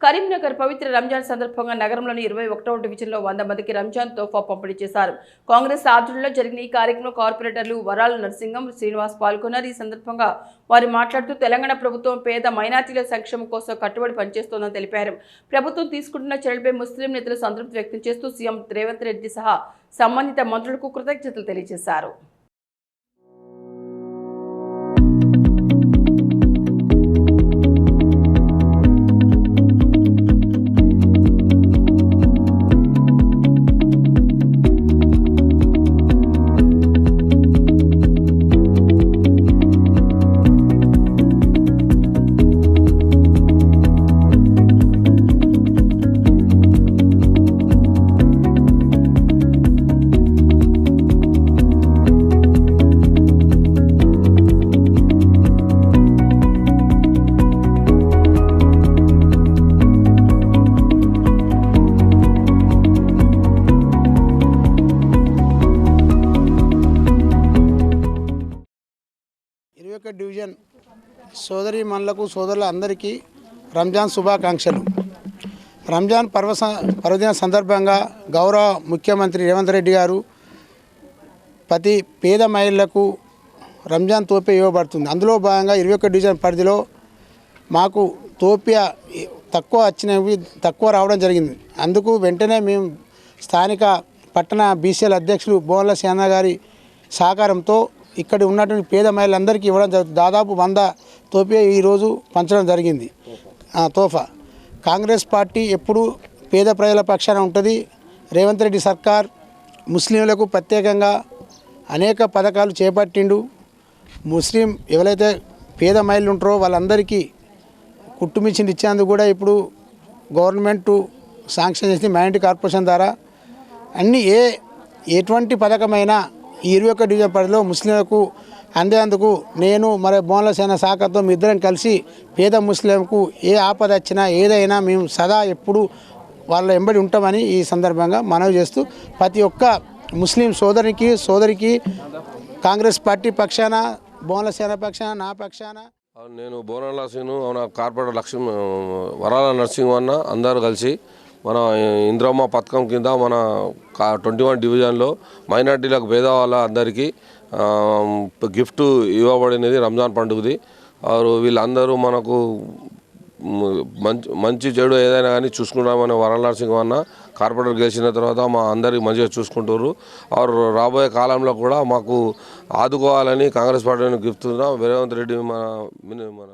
కరీంనగర్ పవిత్ర రంజాన్ సందర్భంగా నగరంలోని 21వ డివిజన్లో 100 మందికి రంజాన్ తోఫా పంపిణీ చేశారు. కాంగ్రెస్ ఆధ్వర్యంలో జరిగిన ఈ కార్యక్రమంలో కార్పొరేటర్లు వరాల నరసింహం, శ్రీనివాస్ పాల్గొన్నారు. ఈ సందర్భంగా వారు మాట్లాడుతూ తెలంగాణ ప్రభుత్వం పేద మైనారిటీల సంక్షేమం కోసం కట్టుబడి పనిచేస్తోందని తెలిపారు. ప్రభుత్వం తీసుకుంటున్న చర్యలపై ముస్లిం నేతలు సంతృప్తి వ్యక్తం చేస్తూ సీఎం రేవంత్ రెడ్డి సహా సంబంధిత మంత్రులకు కృతజ్ఞతలు తెలియజేశారు. డివిజన్ సోదరి మనులకు సోదరుల అందరికీ రంజాన్ శుభాకాంక్షలు. రంజాన్ పర్వదిన సందర్భంగా గౌరవ ముఖ్యమంత్రి రేవంత్ రెడ్డి గారు ప్రతి పేద మహిళలకు రంజాన్ తోపే ఇవ్వబడుతుంది. అందులో భాగంగా 21 డివిజన్ పరిధిలో మాకు తోపియా తక్కువ రావడం జరిగింది. అందుకు వెంటనే మేము స్థానిక పట్టణ బీసీఎల్ అధ్యక్షులు బోన్ల సేన గారి సహకారంతో ఇక్కడ ఉన్నటువంటి పేద మహిళలందరికీ ఇవ్వడం జరుగుతుంది. దాదాపు 100 తోపియా ఈరోజు పంచడం జరిగింది. తోఫా కాంగ్రెస్ పార్టీ ఎప్పుడు పేద ప్రజల పక్షాన ఉంటుంది. రేవంత్ రెడ్డి సర్కార్ ముస్లింలకు ప్రత్యేకంగా అనేక పథకాలు చేపట్టిండు. ముస్లిం ఎవరైతే పేద మహిళలు ఉంటారో వాళ్ళందరికీ కుట్టుమిషన్ ఇచ్చేందుకు కూడా ఇప్పుడు గవర్నమెంట్ శాంక్షన్ చేసి మైనారిటీ కార్పొరేషన్ ద్వారా అన్ని ఎటువంటి పథకమైనా ఈ 21 డివిజన్ పరిధిలో ముస్లింలకు అందేందుకు నేను మరి బోన్ల సేన శాఖతో మీ ఇద్దరం కలిసి పేద ముస్లింకు ఏ ఆపద వచ్చినా ఏదైనా మేము సదా ఎప్పుడు వాళ్ళ వెంబడి ఉంటామని ఈ సందర్భంగా మనవి చేస్తూ ప్రతి ఒక్క ముస్లిం సోదరికి కాంగ్రెస్ పార్టీ పక్షాన బోన్ల సేన పక్షాన నా పక్షాన నేను బోనాల శ్రీను కార్పొరేటర్ వరాల నరసింహ అన్న అందరూ కలిసి మన ఇంద్రమ్మ పథకం కింద మన 21 డివిజన్లో మైనార్టీలకు పేదవాళ్ళ అందరికీ గిఫ్ట్ ఇవ్వబడినది రంజాన్ పండుగది. వీళ్ళందరూ మనకు మంచి చెడు ఏదైనా కానీ చూసుకుంటామని వరాల నరసింహ అన్న కార్పొరేటర్ గెలిచిన తర్వాత మా అందరికి మంచిగా చూసుకుంటారు. రాబోయే కాలంలో కూడా మాకు ఆదుకోవాలని కాంగ్రెస్ పార్టీని గిఫ్ట్ రేవంత్ రెడ్డి మన